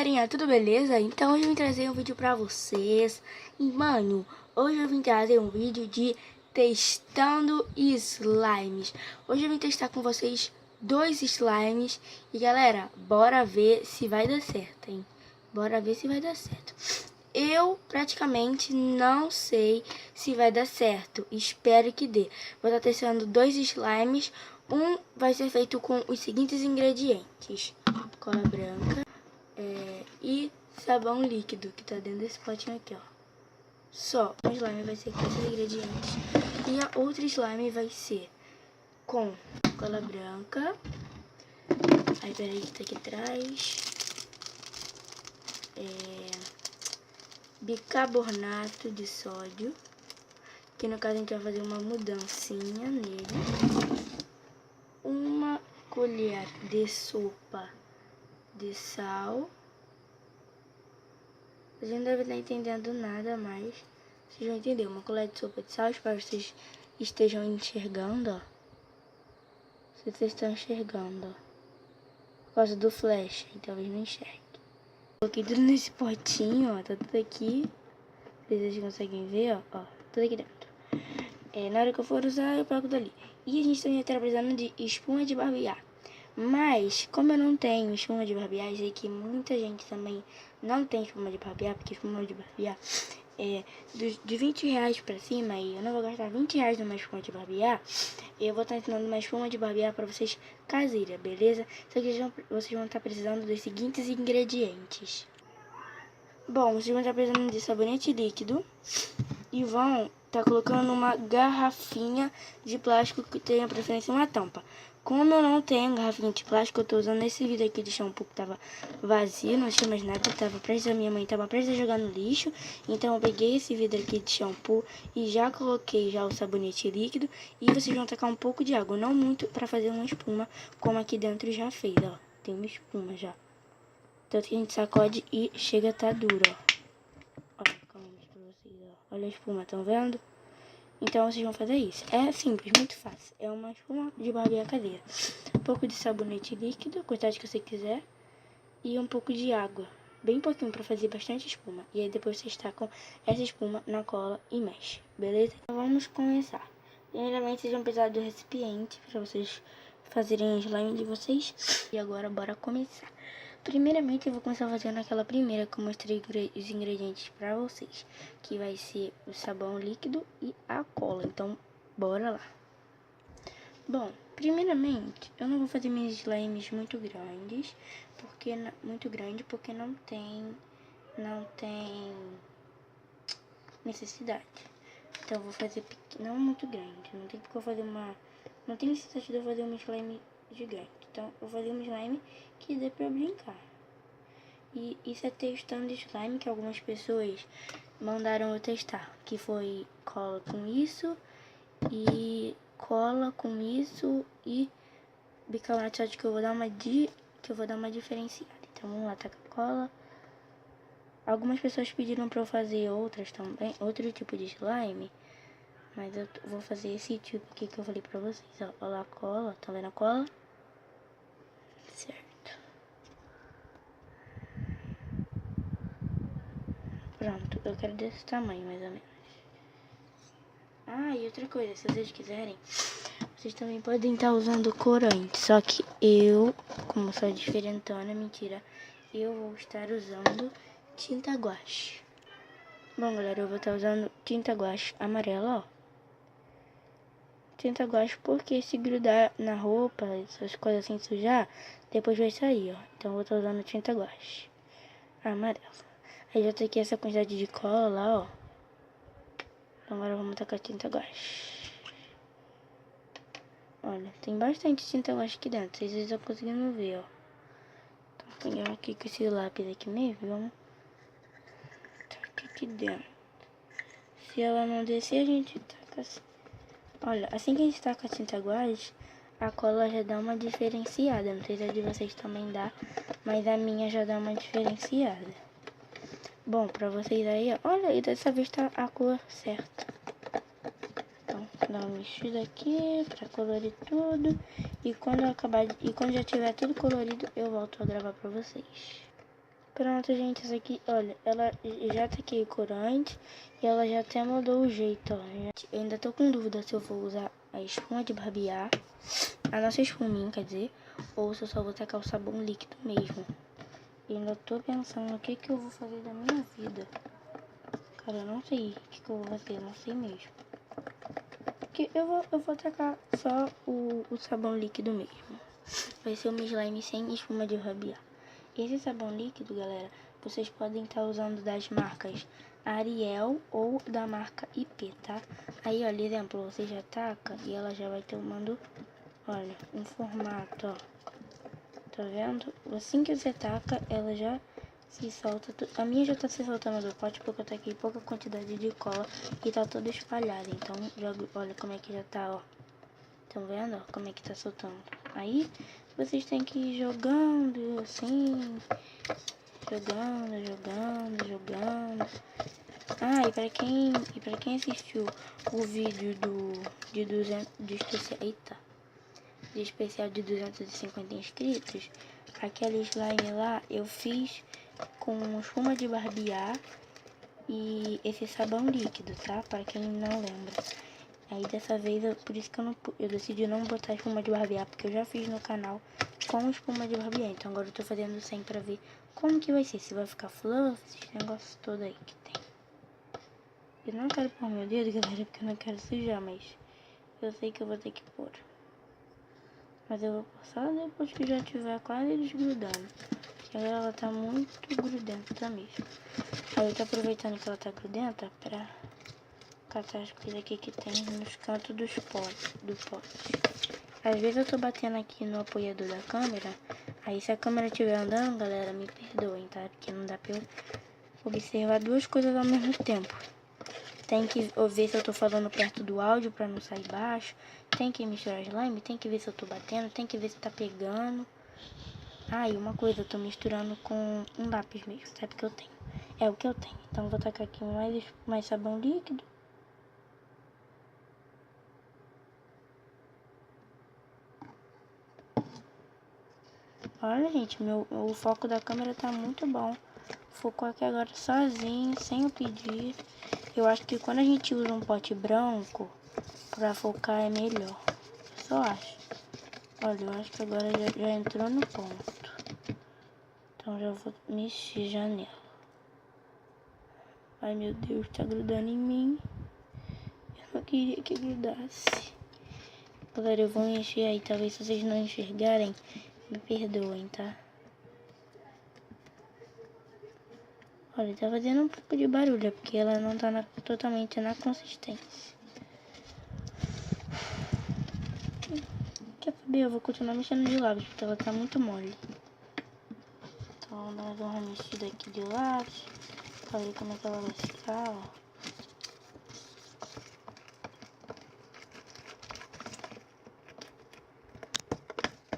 galerinha, tudo beleza? Então hoje eu vim trazer um vídeo pra vocês. E mano, hoje eu vim trazer um vídeo de testando slimes. Hoje eu vim testar com vocês 2 slimes. E galera, bora ver se vai dar certo, hein? Bora ver se vai dar certo. Eu praticamente não sei se vai dar certo. Espero que dê. Vou estar testando 2 slimes. Um vai ser feito com os seguintes ingredientes: cola branca e sabão líquido, que tá dentro desse potinho aqui, ó. Só o slime vai ser com esses ingredientes. E a outra slime vai ser com cola branca. Aí, peraí, que tá aqui atrás. Bicarbonato de sódio, que no caso a gente vai fazer uma mudancinha nele. Uma colher de sopa de sal. Vocês não devem estar entendendo nada, mas vocês vão entender. Uma colher de sopa de sal, espero que vocês estejam enxergando, ó. Se vocês estão enxergando, ó. Por causa do flash, então talvez não enxergue. Coloquei tudo nesse potinho, ó. Tá tudo aqui. Vocês conseguem ver, ó. Tudo aqui dentro. Na hora que eu for usar, eu pego dali. E a gente também está precisando de espuma de barbear. Mas, como eu não tenho espuma de barbear, sei que muita gente também não tem espuma de barbear, porque espuma de barbear é de 20 reais pra cima, e eu não vou gastar 20 reais numa espuma de barbear. Eu vou estar ensinando uma espuma de barbear pra vocês caseira, beleza? Só que vocês vão estar precisando dos seguintes ingredientes. Bom, vocês vão estar precisando de sabonete líquido e vão estar colocando numa garrafinha de plástico que tenha preferência uma tampa. Como eu não tenho garrafinha de plástico, eu tô usando esse vidro aqui de shampoo que tava vazio, não tinha mais nada, a minha mãe tava prestes a jogar no lixo. Então eu peguei esse vidro aqui de shampoo e já coloquei já o sabonete líquido. E vocês vão tacar um pouco de água, não muito, pra fazer uma espuma, como aqui dentro já fez, ó. Tem uma espuma já. Tanto que a gente sacode e chega a estar duro, ó. Ó, calma aí pra vocês, ó. Olha a espuma, estão vendo? Então vocês vão fazer isso. É simples, muito fácil. É uma espuma de barbear caseira. Um pouco de sabonete líquido, quantidade que você quiser. E um pouco de água. Bem pouquinho pra fazer bastante espuma. E aí depois vocês tacam essa espuma na cola e mexe. Beleza? Então vamos começar. Primeiramente vocês vão precisar do recipiente pra vocês fazerem o slime de vocês. E agora bora começar. Primeiramente eu vou começar fazendo aquela primeira que eu mostrei os ingredientes pra vocês, que vai ser o sabão líquido e a cola. Então bora lá. Bom, primeiramente eu não vou fazer minhas slimes muito grandes, porque não tem necessidade. Então eu vou fazer não muito grande, não tem necessidade de eu fazer uma slime gigante. Então eu vou fazer um slime que dê pra brincar. E isso é testando slime, que algumas pessoas mandaram eu testar, que foi cola com isso e bicarbonato de sódio, que eu vou dar uma diferenciada. Então vamos lá, taca cola. Algumas pessoas pediram pra eu fazer outras também, outro tipo de slime, mas eu vou fazer esse tipo aqui que eu falei pra vocês, ó. Olha lá a cola, tá vendo a cola? Certo. Pronto, eu quero desse tamanho, mais ou menos. Ah, e outra coisa, se vocês quiserem, vocês também podem estar usando corante. Só que eu, como sou diferentona, mentira, eu vou estar usando tinta guache. Bom, galera, eu vou estar usando tinta guache amarela, ó. Tinta guache porque se grudar na roupa, essas coisas assim, sujar, depois vai sair, ó. Então eu vou estar usando tinta guache amarela. Aí já tem aqui essa quantidade de cola lá, ó. Então agora vamos tacar tinta guache. Olha, tem bastante tinta guache aqui dentro. Vocês estão conseguindo ver, ó. Então vou pegar aqui com esse lápis aqui mesmo. Vamos tacar aqui dentro. Se ela não descer, a gente taca assim. Olha, assim que a gente taca a tinta guache, a cola já dá uma diferenciada. Não sei se a de vocês também dá, mas a minha já dá uma diferenciada. Bom, pra vocês aí, ó, olha, e dessa vez tá a cor certa. Então, dá uma mexida aqui pra colorir tudo. E quando já tiver tudo colorido, eu volto a gravar pra vocês. Pronto, gente, essa aqui, olha, ela já taquei corante e ela já até mudou o jeito, ó. Eu ainda tô com dúvida se eu vou usar a espuma de barbear, a nossa espuminha, quer dizer, ou se eu só vou tacar o sabão líquido mesmo. Eu ainda tô pensando o que eu vou fazer da minha vida. Cara, eu não sei o que eu vou fazer, não sei mesmo. Que eu vou tacar só o sabão líquido mesmo. Vai ser uma slime sem espuma de barbear. Esse sabão líquido, galera, vocês podem estar usando das marcas Ariel ou da marca IP, tá? Aí, olha, exemplo, você já taca e ela já vai tomando, olha, um formato, ó. Tá vendo? Assim que você taca, ela já se solta. A minha já tá se soltando do pote porque eu taquei pouca quantidade de cola e tá toda espalhada. Então, olha como é que já tá, ó. Estão vendo, ó, como é que tá soltando. Aí, vocês têm que ir jogando, assim, jogando. Ah, e pra quem assistiu o vídeo de especial de 250 inscritos, aquele slime lá eu fiz com espuma de barbear e esse sabão líquido, tá? Para quem não lembra. Aí dessa vez, por isso que eu decidi não botar espuma de barbear, porque eu já fiz no canal com espuma de barbear. Então agora eu tô fazendo sem pra ver como que vai ser. Se vai ficar fluff, esses negócios todos aí que tem. Eu não quero pôr meu dedo, galera, porque eu não quero sujar, mas eu sei que eu vou ter que pôr. Mas eu vou passar depois que já estiver quase desgrudando. Porque agora ela tá muito grudenta mesmo. Aí eu tô aproveitando que ela tá grudenta pra catar as coisas aqui que tem nos cantos do pote. Às vezes eu tô batendo aqui no apoiador da câmera. Aí se a câmera estiver andando, galera, me perdoem, tá? Porque não dá pra eu observar duas coisas ao mesmo tempo. Tem que ver se eu tô falando perto do áudio pra não sair baixo. Tem que misturar slime, tem que ver se eu tô batendo, tem que ver se tá pegando. Ah, e uma coisa, eu tô misturando com um lápis mesmo, sabe que eu tenho. É o que eu tenho. Então vou tacar aqui mais sabão líquido. Olha, gente, o foco da câmera tá muito bom. Focou aqui agora sozinho, sem eu pedir. Eu acho que quando a gente usa um pote branco, pra focar é melhor. Eu só acho. Olha, eu acho que agora já entrou no ponto. Então já vou mexer já nela. Ai, meu Deus, tá grudando em mim. Eu não queria que grudasse. Galera, eu vou mexer aí. Talvez se vocês não enxergarem, me perdoem, tá? Olha, tá fazendo um pouco de barulho, porque ela não tá totalmente na consistência. Quer saber? Eu vou continuar mexendo de lado, porque ela tá muito mole. Então, vou dar mais uma mexida aqui de lado, pra ver como é que ela vai ficar, ó.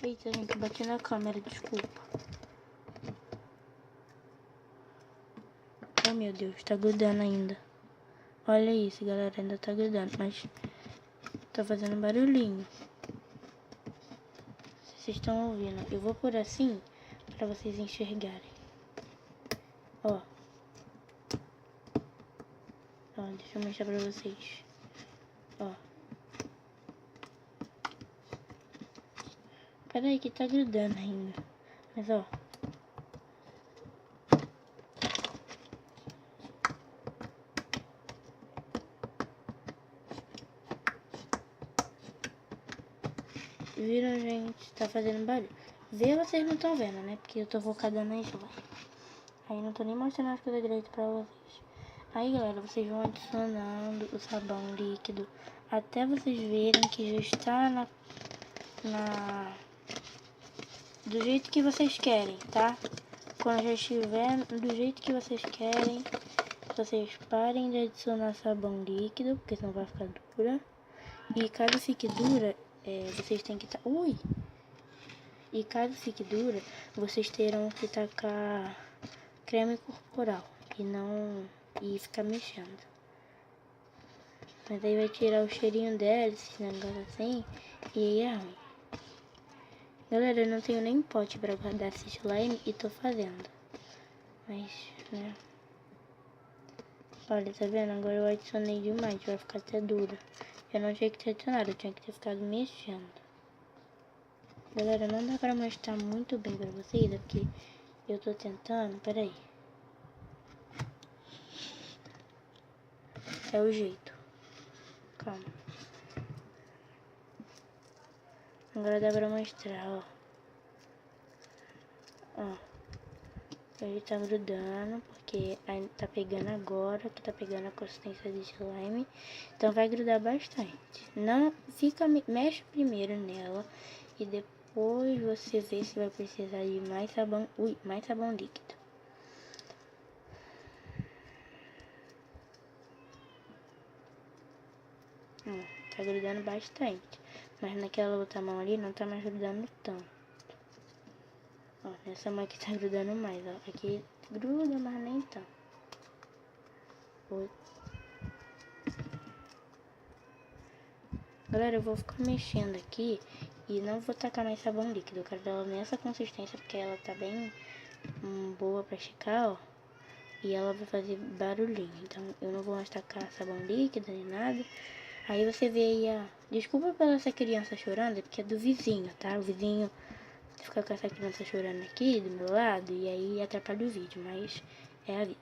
Eita, gente, bati na câmera, desculpa. Oh, meu Deus, tá grudando ainda. Olha isso, galera, ainda tá grudando, mas tá fazendo barulhinho. Vocês estão ouvindo? Eu vou por assim, pra vocês enxergarem. Ó. Ó, deixa eu mostrar pra vocês. Ó. Pera aí que tá grudando ainda. Mas, ó. Viram, gente? Tá fazendo barulho. Ver vocês não estão vendo, né? Porque eu tô focada na slime. Aí não tô nem mostrando as coisas direito pra vocês. Aí, galera, vocês vão adicionando o sabão líquido até vocês verem que já está do jeito que vocês querem, tá? Quando já estiver do jeito que vocês querem, vocês parem de adicionar sabão líquido, porque senão vai ficar dura. E caso fique dura, vocês têm que ui! E caso fique dura, vocês terão que tacar creme corporal e ficar mexendo. Mas aí vai tirar o cheirinho dela, esse negócio assim, e aí é ruim. Galera, eu não tenho nem pote pra guardar esse slime e tô fazendo. Mas, né? Olha, tá vendo? Agora eu adicionei demais, vai ficar até dura. Eu não tinha que ter adicionado, eu tinha que ter ficado mexendo. Galera, não dá pra mostrar muito bem pra vocês, porque eu tô tentando, peraí. É o jeito. Calma. Agora dá pra mostrar, ó. Ó. Ele tá grudando, porque tá pegando agora, que tá pegando a consistência de slime. Então vai grudar bastante. Não fica, mexe primeiro nela e depois você vê se vai precisar de mais sabão, mais sabão líquido. Tá grudando bastante, mas naquela outra mão ali não tá mais grudando tanto. Ó, nessa mão aqui tá grudando mais, ó. Aqui gruda, mas nem tanto. Galera, eu vou ficar mexendo aqui e não vou tacar mais sabão líquido. Eu quero ela nessa consistência, porque ela tá bem boa pra esticar, ó. E ela vai fazer barulhinho. Então eu não vou mais tacar sabão líquido nem nada. Aí você vê aí a... Desculpa pela essa criança chorando, é porque é do vizinho, tá? O vizinho fica com essa criança chorando aqui do meu lado e aí atrapalha o vídeo, mas é a vida.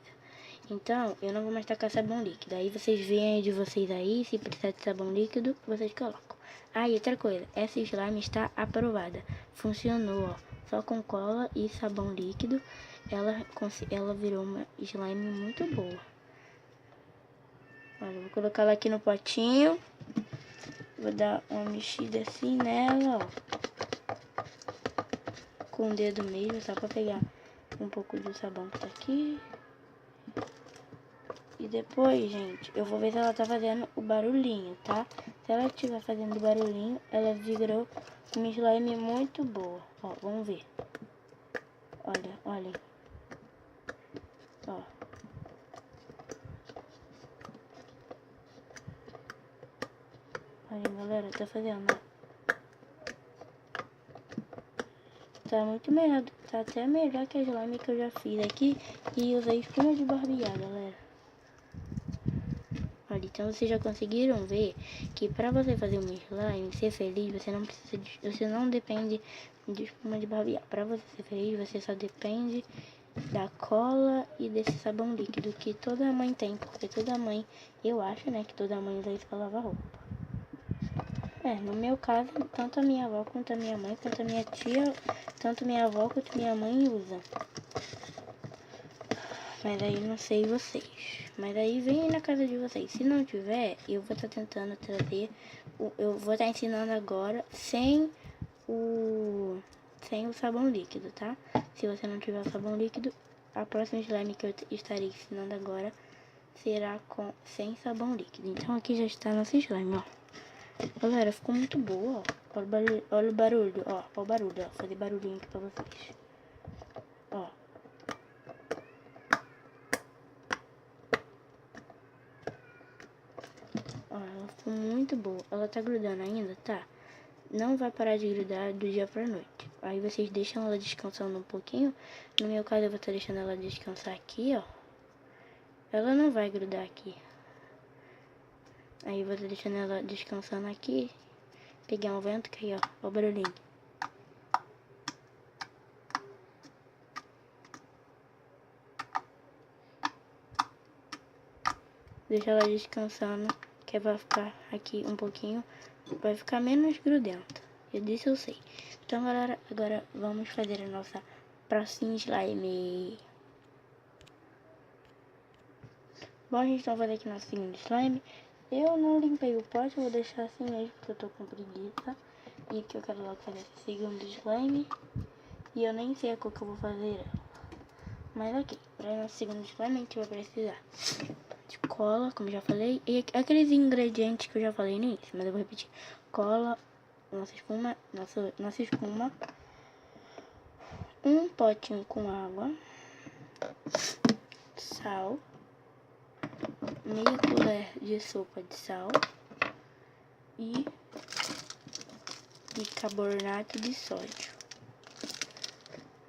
Então, eu não vou mais tacar sabão líquido. Aí vocês veem de vocês aí, se precisar de sabão líquido, vocês colocam. Ah, e outra coisa, essa slime está aprovada. Funcionou, ó. Só com cola e sabão líquido, ela virou uma slime muito boa. Olha, vou colocar ela aqui no potinho. Vou dar uma mexida assim nela, ó. Com o dedo mesmo, só pra pegar um pouco do sabão que tá aqui. E depois, gente, eu vou ver se ela tá fazendo o barulhinho, tá? Se ela estiver fazendo barulhinho, ela virou uma slime muito boa. Ó, vamos ver. Olha, olha. Ó. Olha, galera, tá fazendo, ó. Tá muito melhor, tá até melhor que a slime que eu já fiz aqui. E usei espuma de barbear, galera. Olha, então vocês já conseguiram ver que pra você fazer um slime, ser feliz, você não precisa você não depende de espuma de barbear. Pra você ser feliz, você só depende da cola e desse sabão líquido que toda mãe tem, porque toda mãe, eu acho, né, que toda mãe usa isso pra lavar roupa. No meu caso, tanto a minha avó quanto a minha mãe, quanto a minha tia, tanto minha avó quanto minha mãe usa. Mas aí não sei vocês. Mas aí vem na casa de vocês. Se não tiver, eu vou estar tentando trazer. Eu vou estar ensinando agora sem o sabão líquido, tá? Se você não tiver o sabão líquido, a próxima slime que eu estarei ensinando agora será sem sabão líquido. Então aqui já está nossa slime, ó. Galera, ficou muito boa, ó. Olha o barulho, ó. Olha o barulho, ó. Vou fazer barulhinho aqui pra vocês. Ó. Ó, ela ficou muito boa. Ela tá grudando ainda, tá? Não vai parar de grudar do dia pra noite. Aí vocês deixam ela descansando um pouquinho. No meu caso, eu vou estar deixando ela descansar aqui, ó. Ela não vai grudar aqui. Aí eu vou estar deixando ela descansando aqui. Pegar um vento, que aí, ó. Ó o barulhinho. Deixa ela descansando, que vai ficar aqui um pouquinho. Vai ficar menos grudenta. Disso eu sei. Então, galera, agora vamos fazer a nossa próxima slime. Bom, a gente vai fazer aqui nosso segundo slime. Eu não limpei o pote, eu vou deixar assim mesmo, porque eu tô com preguiça. E aqui eu quero logo fazer esse segundo slime. E eu nem sei a cor que eu vou fazer. Mas ok, para nosso segundo slime a gente vai precisar de cola, como eu já falei. E aqueles ingredientes que eu já falei no início, mas eu vou repetir. Cola, nossa espuma, um potinho com água, sal, meia colher de sopa de sal e bicarbonato de sódio.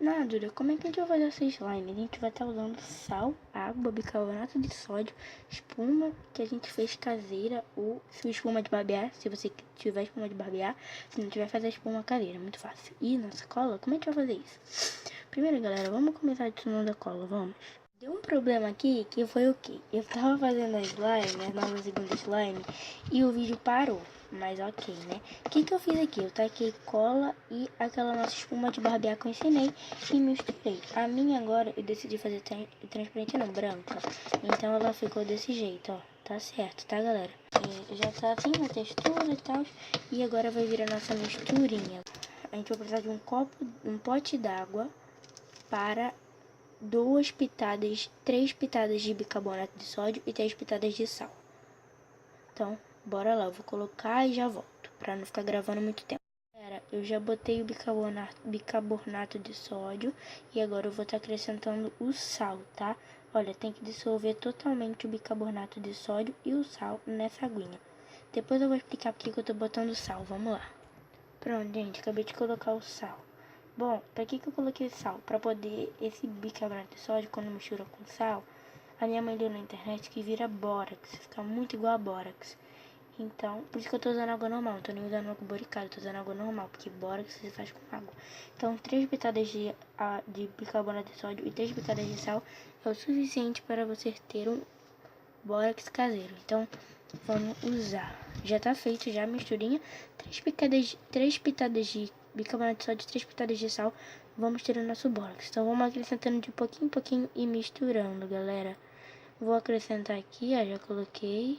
Na dúvida, como é que a gente vai fazer essa slime? A gente vai estar usando sal, água, bicarbonato de sódio, espuma que a gente fez caseira, ou espuma de barbear, se você tiver espuma de barbear. Se não tiver, fazer a espuma caseira, muito fácil. E nossa cola, como a gente vai fazer isso? Primeiro, galera, vamos começar adicionando a cola, vamos. Deu um problema aqui, que foi o quê? Eu tava fazendo a slime, a nova segunda slime, e o vídeo parou. Mas ok, né? O que eu fiz aqui? Eu taquei cola e aquela nossa espuma de barbear que eu ensinei e misturei. A minha agora eu decidi fazer transparente, não, branca. Então ela ficou desse jeito, ó. Tá certo, tá, galera? E já tá assim a textura e tal. E agora vai vir a nossa misturinha. A gente vai precisar de um pote d'água para 3 pitadas de bicarbonato de sódio e 3 pitadas de sal. Então, bora lá, eu vou colocar e já volto, pra não ficar gravando muito tempo. Galera, eu já botei o bicarbonato de sódio e agora eu vou estar acrescentando o sal, tá? Olha, tem que dissolver totalmente o bicarbonato de sódio e o sal nessa aguinha. Depois eu vou explicar porque que eu tô botando sal, vamos lá. Pronto, gente, acabei de colocar o sal. Bom, pra que eu coloquei sal? Pra poder, esse bicarbonato de sódio, quando mistura com sal, a minha mãe deu na internet que vira bórax, fica muito igual a bórax. Então, por isso que eu tô usando água normal, não tô nem usando água boricada, tô usando água normal, porque bórax se faz com água. Então, 3 pitadas de bicarbonato de sódio e 3 pitadas de sal é o suficiente para você ter um bórax caseiro. Então, vamos usar. Já tá feito já a misturinha, 3 pitadas de bicarbonato de sódio e 3 pitadas de sal. Vamos tirar nosso bórax. Então, vamos acrescentando de pouquinho em pouquinho e misturando, galera. Vou acrescentar aqui, ó, já coloquei.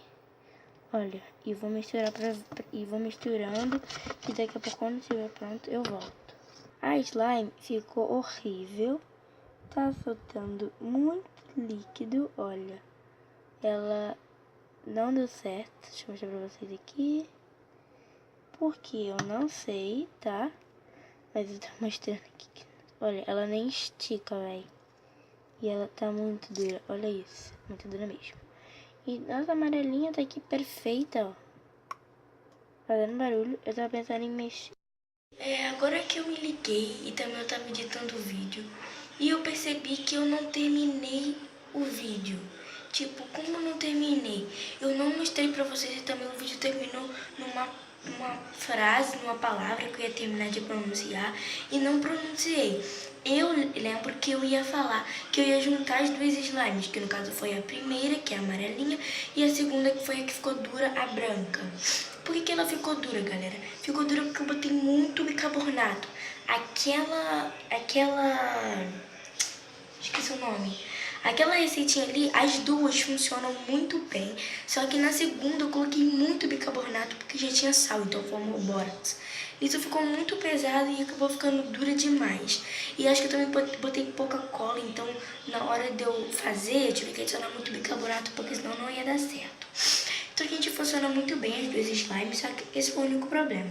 Olha, e vou misturar e vou misturando, e daqui a pouco, quando estiver pronto, eu volto. A slime ficou horrível, tá soltando muito líquido, olha. Ela não deu certo, deixa eu mostrar pra vocês aqui. Porque eu não sei, tá? Mas eu tô mostrando aqui. Olha, ela nem estica, velho. E ela tá muito dura, olha isso, muito dura mesmo. E nossa amarelinha tá aqui perfeita, ó. Fazendo barulho. Eu tava pensando em mexer. Agora que eu me liguei e também eu tava editando o vídeo. E eu percebi que eu não terminei o vídeo. Tipo, como eu não terminei? Eu não mostrei pra vocês e também o vídeo terminou numa frase, numa palavra que eu ia terminar de pronunciar e não pronunciei. Eu lembro que eu ia falar que eu ia juntar as duas slimes, que no caso foi a primeira, que é a amarelinha, e a segunda, que foi a que ficou dura, a branca. Por que ela ficou dura, galera? Ficou dura porque eu botei muito bicarbonato. Esqueci o nome. Aquela receitinha ali, as duas funcionam muito bem. Só que na segunda eu coloquei muito bicarbonato porque já tinha sal, então formou bórax. Isso ficou muito pesado e acabou ficando dura demais. E acho que eu também botei pouca cola, então na hora de eu fazer eu tive que adicionar muito bicarbonato porque senão não ia dar certo. Então a gente funciona muito bem as duas slimes, só que esse foi o único problema.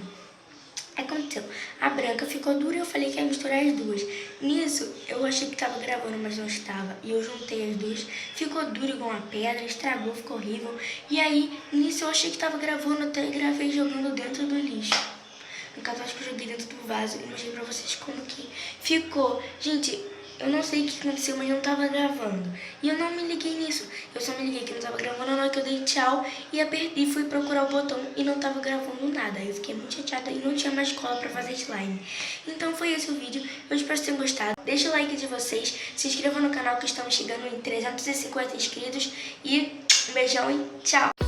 Aconteceu, a branca ficou dura e eu falei que ia misturar as duas. Nisso, eu achei que tava gravando, mas não estava. E eu juntei as duas, ficou dura igual uma pedra, estragou, ficou horrível. E aí, nisso eu achei que tava gravando, até gravei jogando dentro do lixo. No caso, acho que eu joguei dentro do vaso e mostrei pra vocês como que ficou. Gente, eu não sei o que aconteceu, mas não tava gravando. E eu não me liguei nisso. Eu só me liguei que não tava gravando na hora que eu dei tchau e fui procurar o botão e não tava gravando nada. Eu fiquei muito chateada e não tinha mais cola pra fazer slime. Então foi esse o vídeo. Eu espero que vocês tenham gostado. Deixa o like de vocês. Se inscrevam no canal que estamos chegando em 350 inscritos. E um beijão e tchau!